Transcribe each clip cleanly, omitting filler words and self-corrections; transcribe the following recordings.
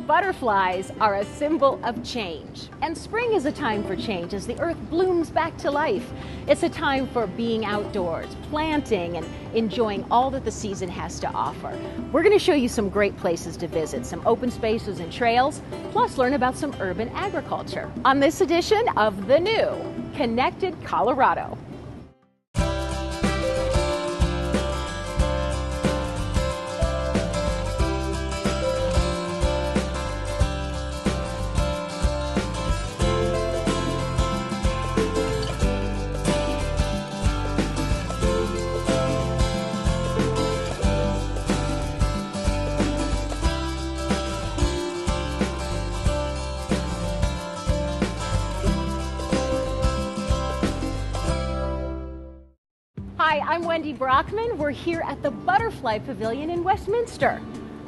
Butterflies are a symbol of change, and spring is a time for change as the earth blooms back to life. It's a time for being outdoors, planting, and enjoying all that the season has to offer. We're going to show you some great places to visit, some open spaces and trails, plus learn about some urban agriculture on this edition of The New Connected Colorado. Hi, I'm Wendy Brockman. We're here at the Butterfly Pavilion in Westminster.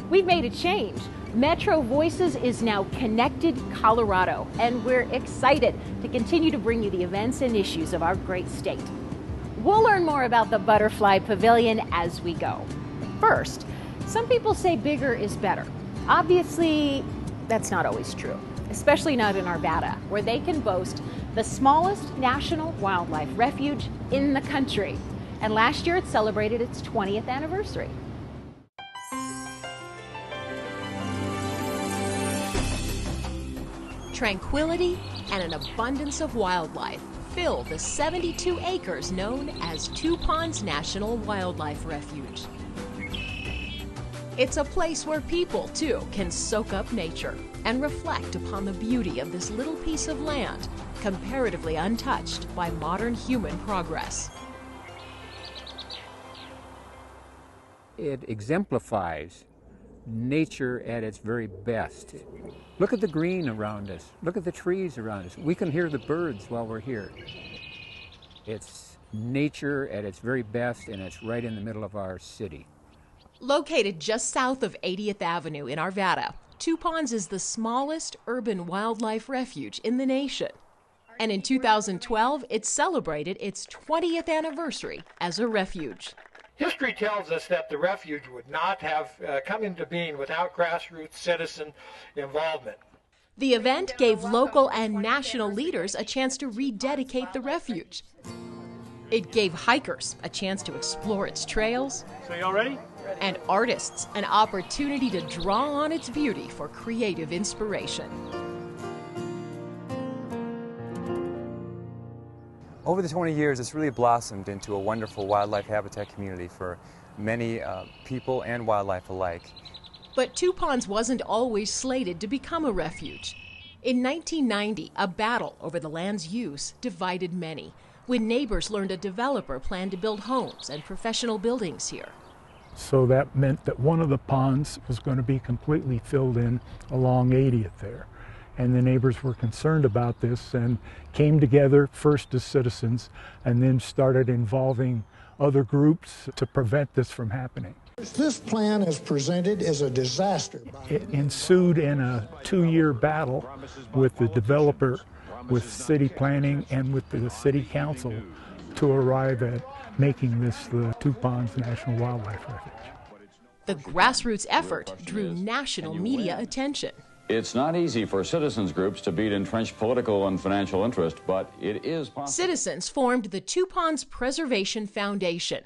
We've made a change. Metro Voices is now Connected Colorado, and we're excited to continue to bring you the events and issues of our great state. We'll learn more about the Butterfly Pavilion as we go. First, some people say bigger is better. Obviously, that's not always true, especially not in Arvada, where they can boast the smallest national wildlife refuge in the country. And last year it celebrated its 20th anniversary. Tranquility and an abundance of wildlife fill the 72 acres known as Two Ponds National Wildlife Refuge. It's a place where people, too, can soak up nature and reflect upon the beauty of this little piece of land, comparatively untouched by modern human progress. It exemplifies nature at its very best. Look at the green around us. Look at the trees around us. We can hear the birds while we're here. It's nature at its very best, and it's right in the middle of our city. Located just south of 80th Avenue in Arvada, Two Ponds is the smallest urban wildlife refuge in the nation. And in 2012, it celebrated its 20th anniversary as a refuge. History tells us that the refuge would not have come into being without grassroots citizen involvement. The event gave local and national leaders a chance to rededicate the refuge. It gave hikers a chance to explore its trails. So y'all ready? And artists an opportunity to draw on its beauty for creative inspiration. Over the 20 years, it's really blossomed into a wonderful wildlife habitat community for many people and wildlife alike. But Two Ponds wasn't always slated to become a refuge. In 1990, a battle over the land's use divided many, when neighbors learned a developer planned to build homes and professional buildings here. So that meant that one of the ponds was going to be completely filled in along 80th there. And the neighbors were concerned about this and came together first as citizens and then started involving other groups to prevent this from happening. This plan is presented as a disaster. It ensued in a 2-year battle with the developer, with city planning, and with the city council to arrive at making this the Two Ponds National Wildlife Refuge. The grassroots effort drew national media attention. It's not easy for citizens groups to beat entrenched political and financial interest, but it is possible. Citizens formed the Two Ponds Preservation Foundation.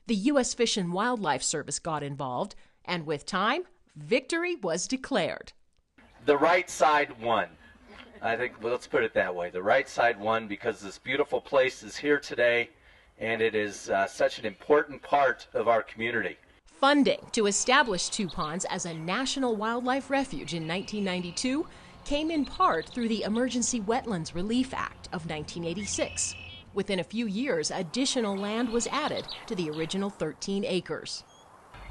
The U.S. Fish and Wildlife Service got involved, and with time, victory was declared. The right side won. I think, well, let's put it that way. The right side won because this beautiful place is here today, and it is such an important part of our community. Funding to establish Two Ponds as a national wildlife refuge in 1992 came in part through the Emergency Wetlands Relief Act of 1986. Within a few years, additional land was added to the original 13 acres.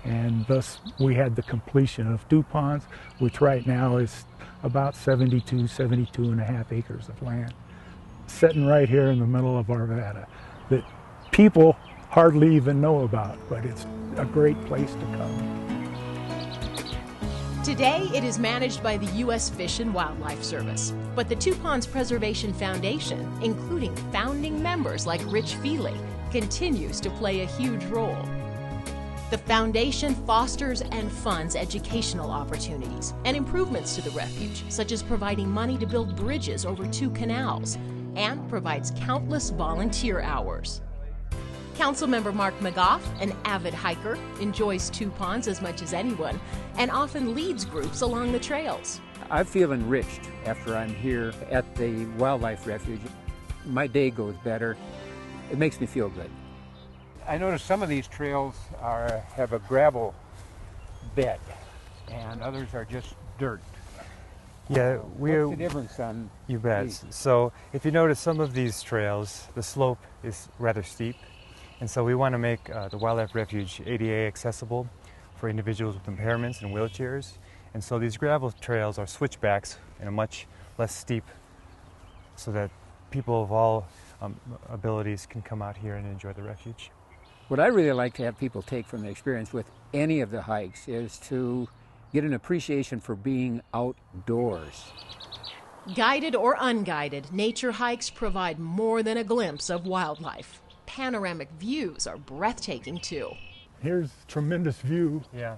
And thus we had the completion of Two Ponds, which right now is about 72 and a half acres of land, sitting right here in the middle of Arvada, that people hardly even know about, but it's a great place to come. Today, it is managed by the U.S. Fish and Wildlife Service, but the Two Ponds Preservation Foundation, including founding members like Rich Feely, continues to play a huge role. The foundation fosters and funds educational opportunities and improvements to the refuge, such as providing money to build bridges over 2 canals, and provides countless volunteer hours. Councilmember Mark McGough, an avid hiker, enjoys 2 ponds as much as anyone and often leads groups along the trails. I feel enriched after I'm here at the Wildlife Refuge. My day goes better. It makes me feel good. I notice some of these trails have a gravel bed and others are just dirt. Yeah, what's the difference on You bet. these? So if you notice some of these trails, the slope is rather steep. And so we want to make the Wildlife Refuge ADA accessible for individuals with impairments and wheelchairs. And so these gravel trails are switchbacks and a much less steep, so that people of all abilities can come out here and enjoy the refuge. What I really like to have people take from the experience with any of the hikes is to get an appreciation for being outdoors. Guided or unguided, nature hikes provide more than a glimpse of wildlife. Panoramic views are breathtaking too. Here's a tremendous view, Yeah.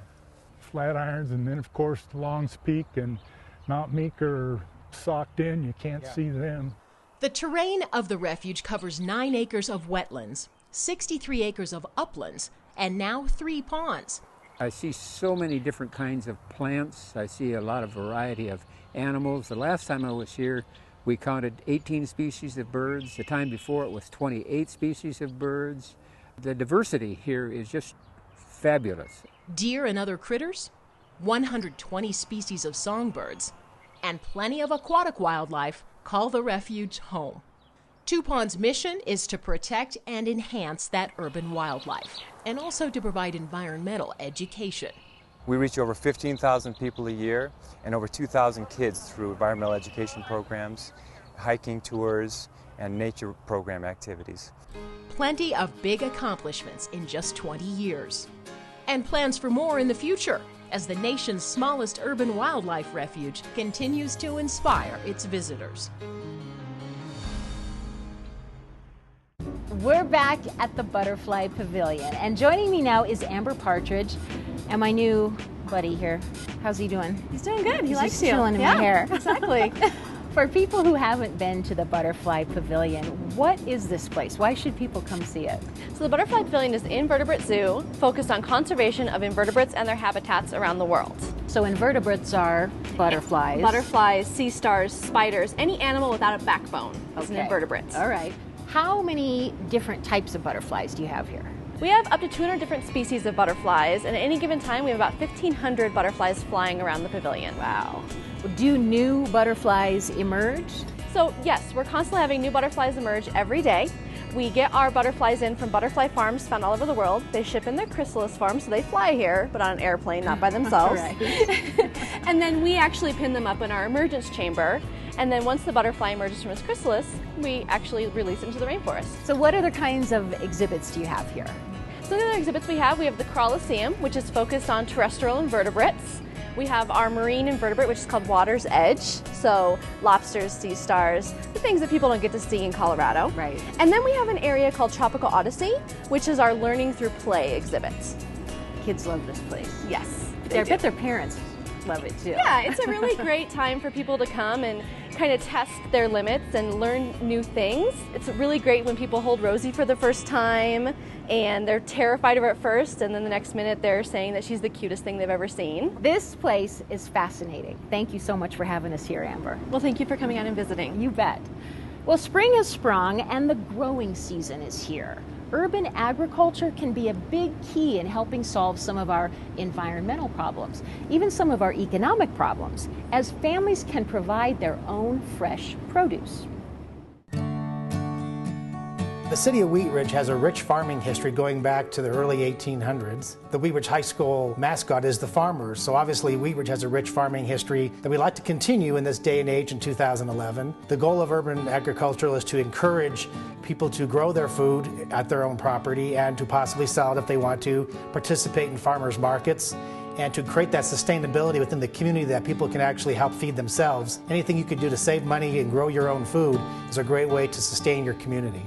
Flatirons, and then of course Long's Peak and Mount Meeker are socked in, you can't see them. The terrain of the refuge covers 9 acres of wetlands, 63 acres of uplands, and now 3 ponds. I see so many different kinds of plants. I see a lot of variety of animals. The last time I was here, we counted 18 species of birds. The time before it was 28 species of birds. The diversity here is just fabulous. Deer and other critters, 120 species of songbirds, and plenty of aquatic wildlife call the refuge home. 2 Ponds' mission is to protect and enhance that urban wildlife, and also to provide environmental education. We reach over 15,000 people a year and over 2,000 kids through environmental education programs, hiking tours, and nature program activities. Plenty of big accomplishments in just 20 years. And plans for more in the future, as the nation's smallest urban wildlife refuge continues to inspire its visitors. We're back at the Butterfly Pavilion, and joining me now is Amber Partridge and my new buddy here. How's he doing? He's doing good. He He's likes just you. chilling in my hair. Exactly. For people who haven't been to the Butterfly Pavilion, what is this place? Why should people come see it? So the Butterfly Pavilion is an invertebrate zoo focused on conservation of invertebrates and their habitats around the world. So invertebrates are butterflies. Butterflies, sea stars, spiders, any animal without a backbone is an invertebrate. All right. How many different types of butterflies do you have here? We have up to 200 different species of butterflies, and at any given time we have about 1,500 butterflies flying around the pavilion. Wow. Do new butterflies emerge? So yes, we're constantly having new butterflies emerge every day. We get our butterflies in from butterfly farms found all over the world. They ship in their chrysalis farms, so they fly here, but on an airplane, not by themselves. And then we actually pin them up in our emergence chamber. And then once the butterfly emerges from its chrysalis, we actually release it into the rainforest. So what other kinds of exhibits do you have here? So the other exhibits we have the Crawlyceum, which is focused on terrestrial invertebrates. We have our marine invertebrate, which is called Water's Edge. So lobsters, sea stars, the things that people don't get to see in Colorado. Right. And then we have an area called Tropical Odyssey, which is our learning through play exhibit. Kids love this place. Yes. I bet their parents love it too. Yeah, it's a really great time for people to come and kind of test their limits and learn new things. It's really great when people hold Rosie for the first time and they're terrified of her at first, and then the next minute they're saying that she's the cutest thing they've ever seen. This place is fascinating. Thank you so much for having us here, Amber. Well, thank you for coming out and visiting. You bet. Well, spring has sprung and the growing season is here. Urban agriculture can be a big key in helping solve some of our environmental problems, even some of our economic problems, as families can provide their own fresh produce. The city of Wheat Ridge has a rich farming history going back to the early 1800s. The Wheat Ridge High School mascot is the farmers, so obviously Wheat Ridge has a rich farming history that we'd like to continue in this day and age in 2011. The goal of urban agriculture is to encourage people to grow their food at their own property and to possibly sell it if they want to, participate in farmers markets, and to create that sustainability within the community that people can actually help feed themselves. Anything you could do to save money and grow your own food is a great way to sustain your community.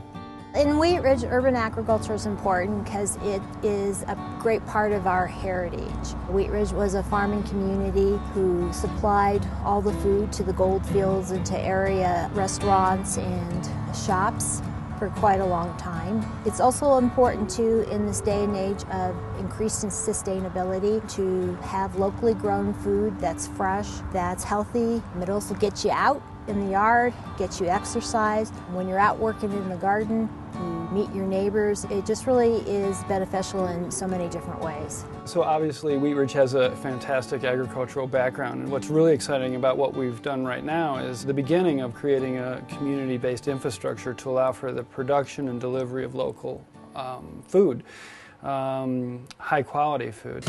In Wheat Ridge, urban agriculture is important because it is a great part of our heritage. Wheat Ridge was a farming community who supplied all the food to the gold fields and to area restaurants and shops for quite a long time. It's also important too, in this day and age of increasing sustainability, to have locally grown food that's fresh, that's healthy. It also gets you out in the yard, gets you exercise. When you're out working in the garden, you meet your neighbors. It just really is beneficial in so many different ways. So obviously Wheat Ridge has a fantastic agricultural background, and what's really exciting about what we've done right now is the beginning of creating a community-based infrastructure to allow for the production and delivery of local food, high-quality food.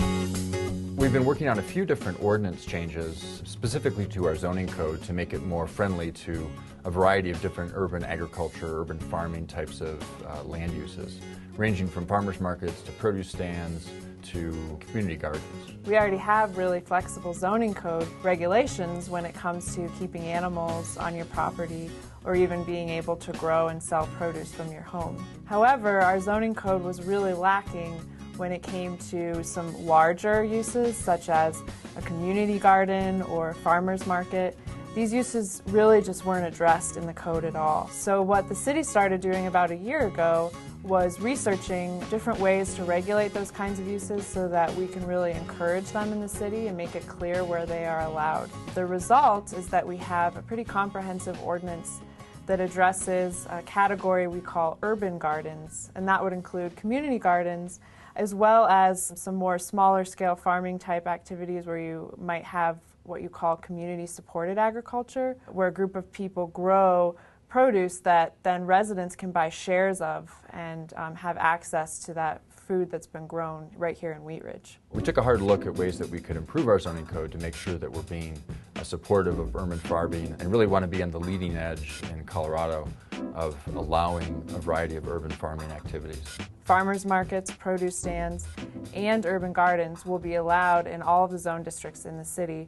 We've been working on a few different ordinance changes, specifically to our zoning code, to make it more friendly to a variety of different urban agriculture, urban farming types of land uses, ranging from farmers markets to produce stands to community gardens. We already have really flexible zoning code regulations when it comes to keeping animals on your property or even being able to grow and sell produce from your home. However, our zoning code was really lacking when it came to some larger uses, such as a community garden or farmer's market. These uses really just weren't addressed in the code at all. So what the city started doing about a year ago was researching different ways to regulate those kinds of uses so that we can really encourage them in the city and make it clear where they are allowed. The result is that we have a pretty comprehensive ordinance that addresses a category we call urban gardens, and that would include community gardens as well as some more smaller scale farming type activities where you might have what you call community supported agriculture, where a group of people grow produce that then residents can buy shares of and have access to that food that's been grown right here in Wheat Ridge. We took a hard look at ways that we could improve our zoning code to make sure that we're being supportive of urban farming and really want to be on the leading edge in Colorado of allowing a variety of urban farming activities. Farmers markets, produce stands, and urban gardens will be allowed in all of the zone districts in the city.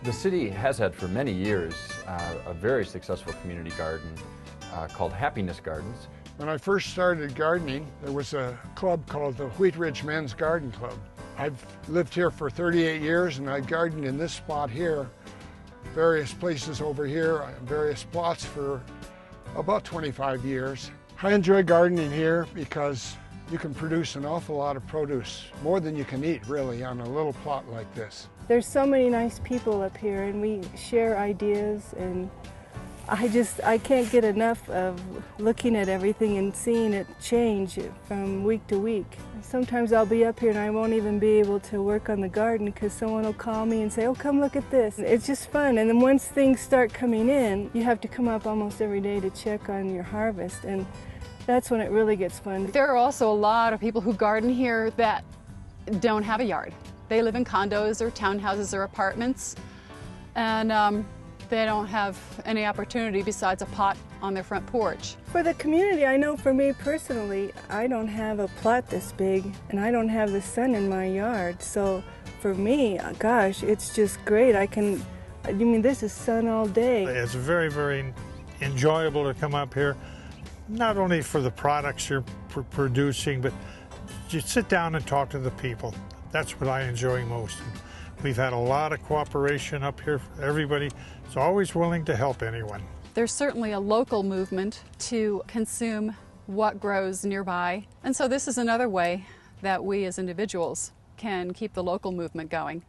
The city has had for many years a very successful community garden called Happiness Gardens. When I first started gardening, there was a club called the Wheat Ridge Men's Garden Club. I've lived here for 38 years and I gardened in this spot here, various places over here, various plots for about 25 years. I enjoy gardening here because you can produce an awful lot of produce, more than you can eat really on a little plot like this. There's so many nice people up here and we share ideas, and I can't get enough of looking at everything and seeing it change from week to week. Sometimes I'll be up here and I won't even be able to work on the garden because someone will call me and say, oh, come look at this. It's just fun, and then once things start coming in, you have to come up almost every day to check on your harvest, and that's when it really gets fun. There are also a lot of people who garden here that don't have a yard. They live in condos or townhouses or apartments, and they don't have any opportunity besides a pot on their front porch. For the community, I know for me personally, I don't have a plot this big and I don't have the sun in my yard. So for me, gosh, it's just great. This is sun all day. It's very, very enjoyable to come up here, not only for the products you're producing, but just sit down and talk to the people. That's what I enjoy most. We've had a lot of cooperation up here. Everybody is always willing to help anyone. There's certainly a local movement to consume what grows nearby. And so this is another way that we as individuals can keep the local movement going.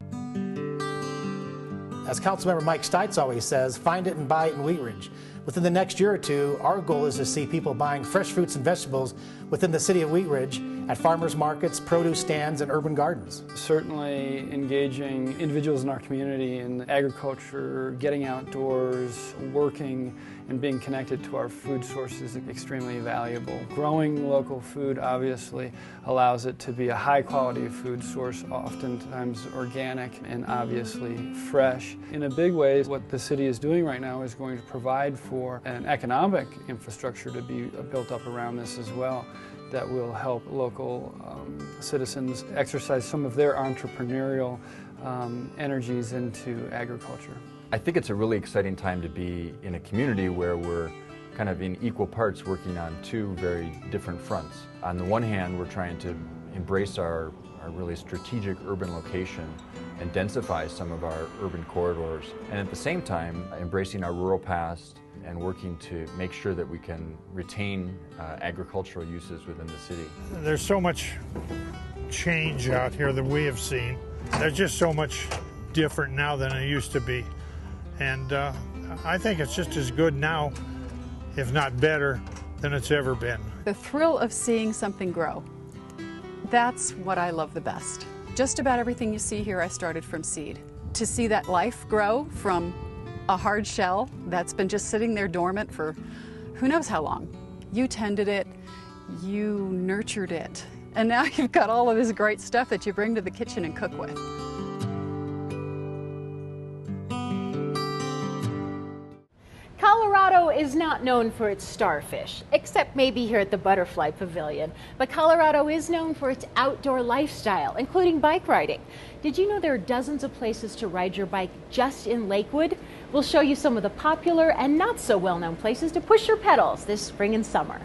As Councilmember Mike Stites always says, find it and buy it in Wheat Ridge. Within the next year or two, our goal is to see people buying fresh fruits and vegetables within the city of Wheat Ridge at farmers markets, produce stands, and urban gardens. Certainly engaging individuals in our community in agriculture, getting outdoors, working, and being connected to our food sources is extremely valuable. Growing local food obviously allows it to be a high quality food source, oftentimes organic and obviously fresh. In a big way, what the city is doing right now is going to provide for an economic infrastructure to be built up around this as well that will help local citizens exercise some of their entrepreneurial energies into agriculture. I think it's a really exciting time to be in a community where we're kind of in equal parts working on two very different fronts. On the one hand, we're trying to embrace our really strategic urban location and densify some of our urban corridors, and at the same time embracing our rural past and working to make sure that we can retain agricultural uses within the city. There's so much change out here that we have seen. There's just so much different now than it used to be, and I think it's just as good now, if not better, than it's ever been. The thrill of seeing something grow, that's what I love the best. Just about everything you see here I started from seed. To see that life grow from a hard shell that's been just sitting there dormant for who knows how long. You tended it, you nurtured it, and now you've got all of this great stuff that you bring to the kitchen and cook with. Colorado is not known for its starfish, except maybe here at the Butterfly Pavilion. But Colorado is known for its outdoor lifestyle, including bike riding. Did you know there are dozens of places to ride your bike just in Lakewood? We'll show you some of the popular and not so well-known places to push your pedals this spring and summer.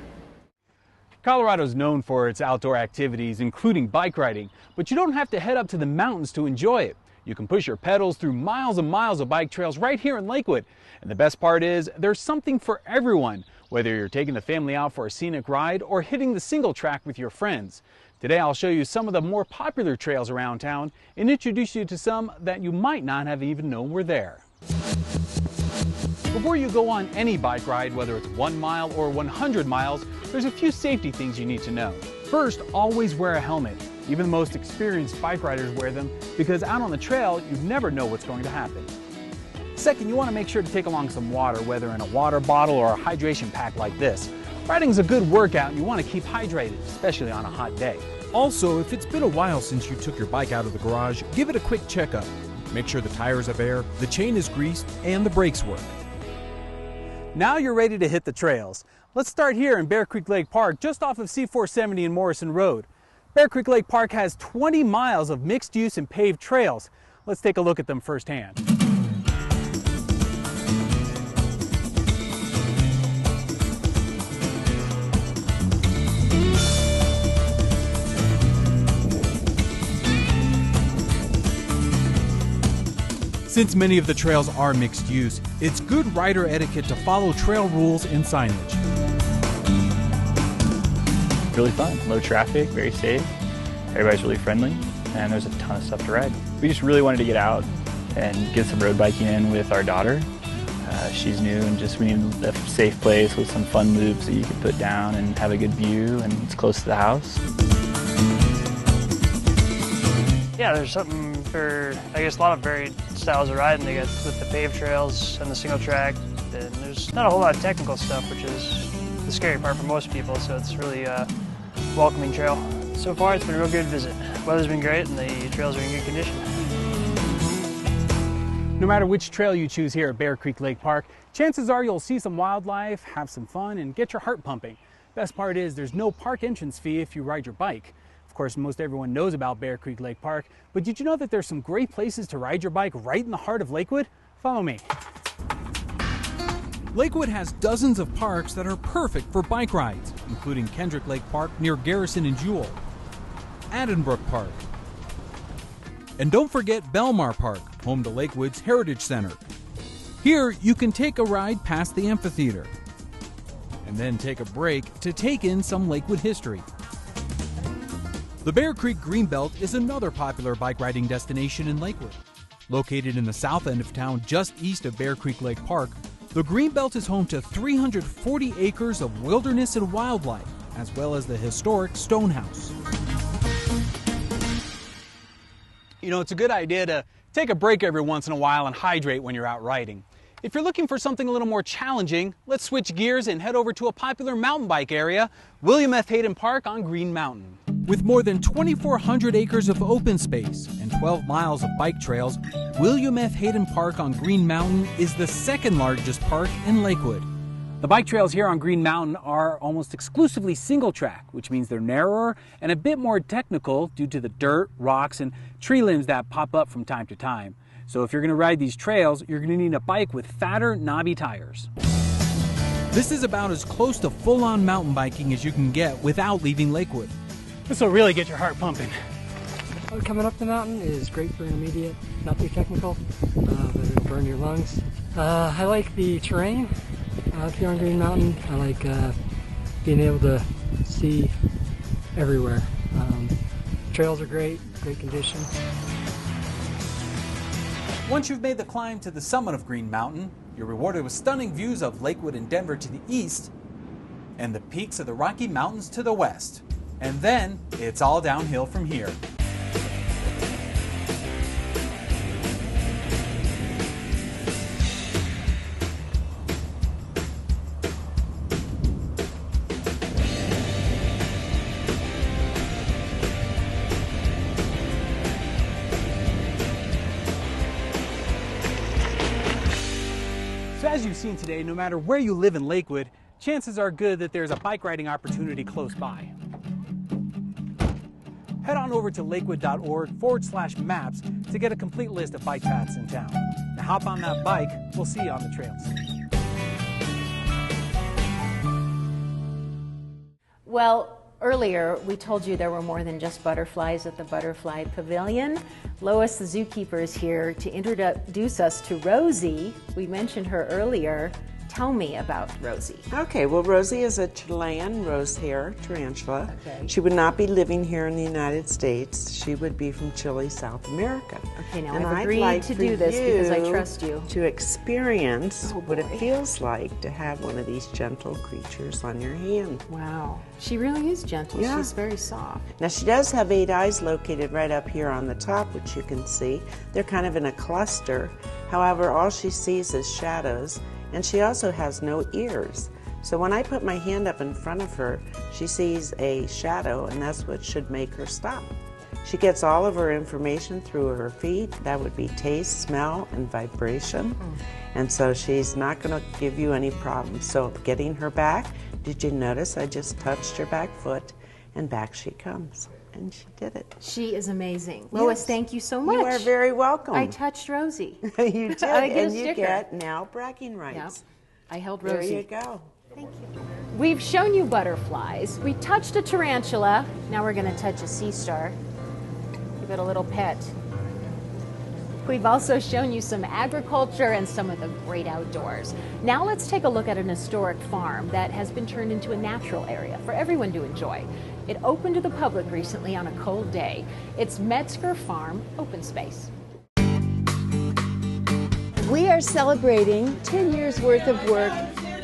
Colorado is known for its outdoor activities, including bike riding, but you don't have to head up to the mountains to enjoy it. You can push your pedals through miles and miles of bike trails right here in Lakewood. And the best part is there's something for everyone, whether you're taking the family out for a scenic ride or hitting the single track with your friends. Today I'll show you some of the more popular trails around town and introduce you to some that you might not have even known were there. Before you go on any bike ride, whether it's 1 mile or 100 miles, there's a few safety things you need to know. First, always wear a helmet. Even the most experienced bike riders wear them because out on the trail, you never know what's going to happen. Second, you want to make sure to take along some water, whether in a water bottle or a hydration pack like this. Riding is a good workout and you want to keep hydrated, especially on a hot day. Also, if it's been a while since you took your bike out of the garage, give it a quick checkup. Make sure the tires have air, the chain is greased, and the brakes work. Now you're ready to hit the trails. Let's start here in Bear Creek Lake Park, just off of C470 and Morrison Road. Bear Creek Lake Park has 20 miles of mixed use and paved trails. Let's take a look at them firsthand. Since many of the trails are mixed use, it's good rider etiquette to follow trail rules and signage. Really fun, low traffic, very safe, everybody's really friendly, and there's a ton of stuff to ride. We just really wanted to get out and get some road biking in with our daughter. She's new and just we need a safe place with some fun loops that you can put down and have a good view, and it's close to the house. Yeah, there's something for, I guess, a lot of varied styles of riding. They got with the paved trails and the single track, and there's not a whole lot of technical stuff, which is the scary part for most people, so it's really a welcoming trail. So far, it's been a real good visit. Weather's been great, and the trails are in good condition. No matter which trail you choose here at Bear Creek Lake Park, chances are you'll see some wildlife, have some fun, and get your heart pumping. Best part is there's no park entrance fee if you ride your bike. Of course, most everyone knows about Bear Creek Lake Park, but did you know that there's some great places to ride your bike right in the heart of Lakewood? Follow me. Lakewood has dozens of parks that are perfect for bike rides, including Kendrick Lake Park near Garrison and Jewell, Addenbrook Park, and don't forget Belmar Park, home to Lakewood's Heritage Center. Here, you can take a ride past the amphitheater, and then take a break to take in some Lakewood history. The Bear Creek Greenbelt is another popular bike riding destination in Lakewood. Located in the south end of town just east of Bear Creek Lake Park, the Greenbelt is home to 340 acres of wilderness and wildlife, as well as the historic Stone House. You know, it's a good idea to take a break every once in a while and hydrate when you're out riding. If you're looking for something a little more challenging, let's switch gears and head over to a popular mountain bike area, William F. Hayden Park on Green Mountain. With more than 2,400 acres of open space and 12 miles of bike trails, William F. Hayden Park on Green Mountain is the second largest park in Lakewood. The bike trails here on Green Mountain are almost exclusively single track, which means they're narrower and a bit more technical due to the dirt, rocks, and tree limbs that pop up from time to time. So if you're going to ride these trails, you're going to need a bike with fatter, knobby tires. This is about as close to full-on mountain biking as you can get without leaving Lakewood. This will really get your heart pumping. Coming up the mountain is great for intermediate, not too technical, but it'll burn your lungs. I like the terrain up here on Green Mountain. I like being able to see everywhere. Trails are great condition. Once you've made the climb to the summit of Green Mountain, you're rewarded with stunning views of Lakewood and Denver to the east and the peaks of the Rocky Mountains to the west. And then it's all downhill from here. So as you've seen today, no matter where you live in Lakewood, chances are good that there's a bike riding opportunity close by. Head on over to lakewood.org/maps to get a complete list of bike paths in town. Now hop on that bike, we'll see you on the trails. Well, earlier we told you there were more than just butterflies at the Butterfly Pavilion. Lois, the zookeeper, is here to introduce us to Rosie. We mentioned her earlier. Tell me about Rosie. Okay, well, Rosie is a Chilean rose-hair tarantula. Okay. She would not be living here in the United States. She would be from Chile, South America. Okay, now and I've I'd agreed like to for do this because I you trust you. To experience what it boy. feels like to have one of these gentle creatures on your hand. Wow, she really is gentle. Yeah. She's very soft. Now, she does have 8 eyes located right up here on the top, which you can see. They're kind of in a cluster. However, all she sees is shadows. And she also has no ears. So when I put my hand up in front of her, she sees a shadow, and that's what should make her stop. She gets all of her information through her feet. That would be taste, smell, and vibration. And so she's not going to give you any problems. So getting her back, did you notice I just touched her back foot, and back she comes. And she did it. She is amazing. Lois, thank you so much. You are very welcome. I touched Rosie. You did, I get a and you sticker. get now bragging rights. Yep. I held There Rosie. you go. Thank you. We've shown you butterflies. We touched a tarantula. Now we're going to touch a sea star. Give it a little pet. We've also shown you some agriculture and some of the great outdoors. Now let's take a look at an historic farm that has been turned into a natural area for everyone to enjoy. It opened to the public recently on a cold day. It's Metzger Farm Open Space. We are celebrating 10 years worth of work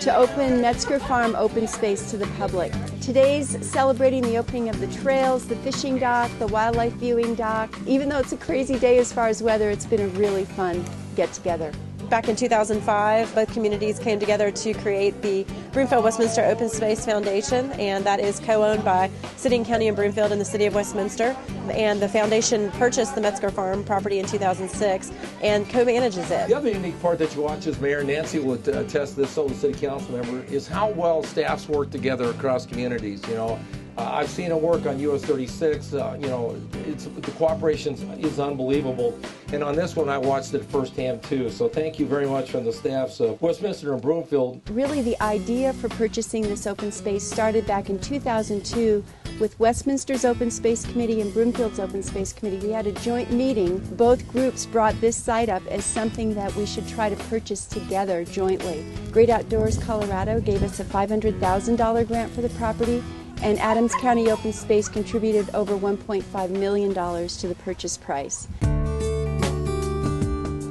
to open Metzger Farm Open Space to the public. Today's celebrating the opening of the trails, the fishing dock, the wildlife viewing dock. Even though it's a crazy day as far as weather, it's been a really fun get-together. Back in 2005, both communities came together to create the Broomfield Westminster Open Space Foundation, and that is co-owned by City and County of Broomfield and the City of Westminster. And the foundation purchased the Metzger Farm property in 2006 and co-manages it. The other unique part that you watch, as Mayor Nancy will attest this, so the City Council member, is how well staffs work together across communities. You know, I've seen it work on US 36. You know, the cooperation is unbelievable. And on this one, I watched it firsthand too. So thank you very much from the staffs of Westminster and Broomfield. Really, the idea for purchasing this open space started back in 2002 with Westminster's Open Space Committee and Broomfield's Open Space Committee. We had a joint meeting. Both groups brought this site up as something that we should try to purchase together jointly. Great Outdoors Colorado gave us a $500,000 grant for the property, and Adams County Open Space contributed over $1.5 million to the purchase price.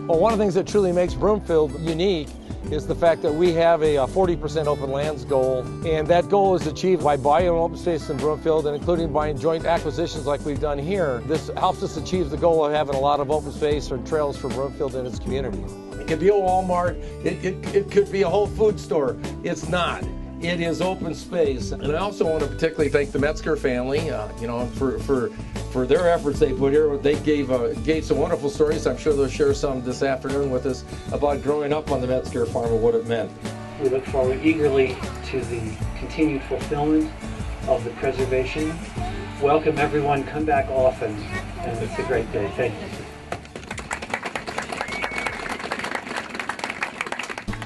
Well, one of the things that truly makes Broomfield unique is the fact that we have a 40% open lands goal, and that goal is achieved by buying open space in Broomfield and including buying joint acquisitions like we've done here. This helps us achieve the goal of having a lot of open space or trails for Broomfield and its community. It could be a Walmart, it could be a Whole Food store. It's not. It is open space. And I also want to particularly thank the Metzger family, you know, for their efforts they put here. They gave some wonderful stories. I'm sure they'll share some this afternoon with us about growing up on the Metzger farm and what it meant. We look forward eagerly to the continued fulfillment of the preservation. Welcome everyone, come back often, and it's a great day. Thank you.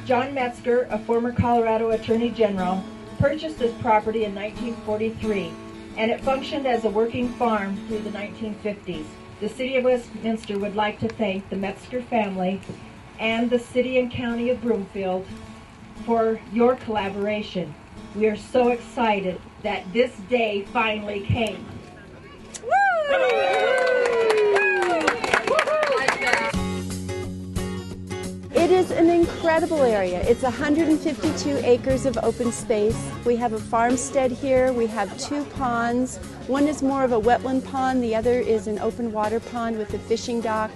John Metzger, a former Colorado Attorney General, purchased this property in 1943, and it functioned as a working farm through the 1950s. The City of Westminster would like to thank the Metzger family and the City and County of Broomfield for your collaboration. We are so excited that this day finally came. It is an incredible area. It's 152 acres of open space. We have a farmstead here. We have 2 ponds. One is more of a wetland pond. The other is an open water pond with a fishing dock.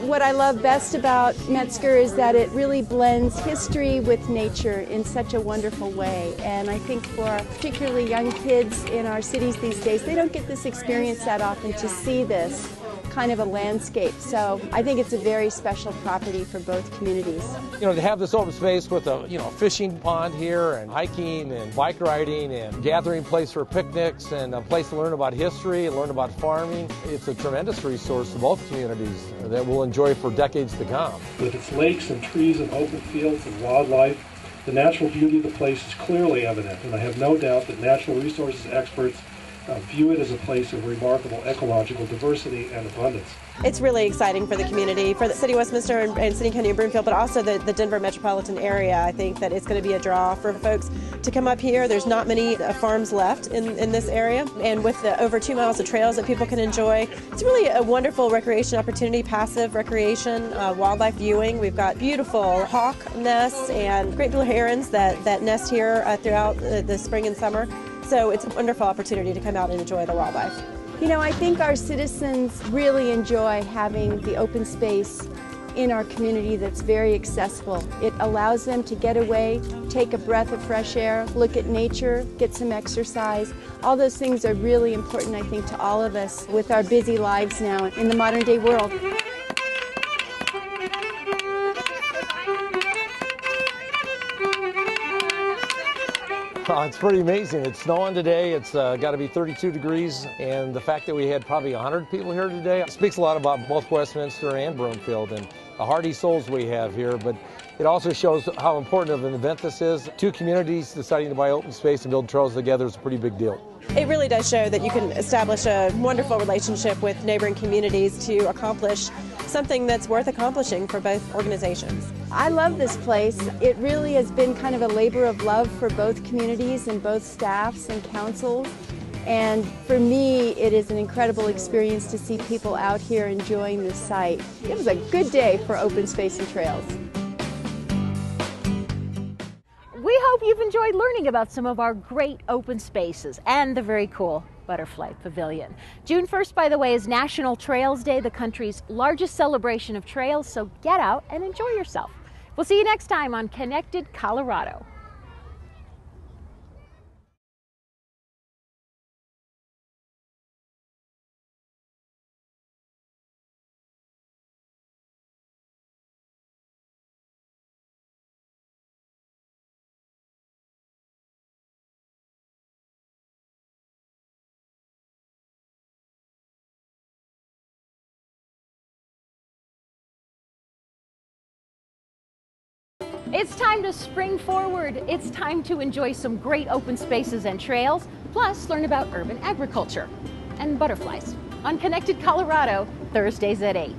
What I love best about Metzger is that it really blends history with nature in such a wonderful way. And I think for particularly young kids in our cities these days, they don't get this experience that often to see this kind of a landscape. So I think it's a very special property for both communities. You know, to have this open space with a, fishing pond here and hiking and bike riding and gathering place for picnics and a place to learn about history and learn about farming, it's a tremendous resource to both communities that we'll enjoy for decades to come. With its lakes and trees and open fields and wildlife, the natural beauty of the place is clearly evident, and I have no doubt that natural resources experts view it as a place of remarkable ecological diversity and abundance. It's really exciting for the community, for the City of Westminster and City and County of Broomfield, but also the Denver metropolitan area. I think that it's going to be a draw for folks to come up here. There's not many farms left in this area, and with the over 2 miles of trails that people can enjoy, it's really a wonderful recreation opportunity, passive recreation, wildlife viewing. We've got beautiful hawk nests and great blue herons that nest here throughout the spring and summer. So it's a wonderful opportunity to come out and enjoy the wildlife. You know, I think our citizens really enjoy having the open space in our community that's very accessible. It allows them to get away, take a breath of fresh air, look at nature, get some exercise. All those things are really important, I think, to all of us with our busy lives now in the modern day world. It's pretty amazing. It's snowing today. It's got to be 32 degrees, and the fact that we had probably 100 people here today speaks a lot about both Westminster and Broomfield and the hardy souls we have here, but it also shows how important of an event this is. 2 communities deciding to buy open space and build trails together is a pretty big deal. It really does show that you can establish a wonderful relationship with neighboring communities to accomplish something that's worth accomplishing for both organizations. I love this place. It really has been kind of a labor of love for both communities and both staffs and councils. And for me, it is an incredible experience to see people out here enjoying this site. It was a good day for open space and trails. We hope you've enjoyed learning about some of our great open spaces and the very cool Butterfly Pavilion. June 1st, by the way, is National Trails Day, the country's largest celebration of trails, so get out and enjoy yourself. We'll see you next time on Connected Colorado. It's time to spring forward. It's time to enjoy some great open spaces and trails, plus learn about urban agriculture and butterflies on Connected Colorado, Thursdays at 8.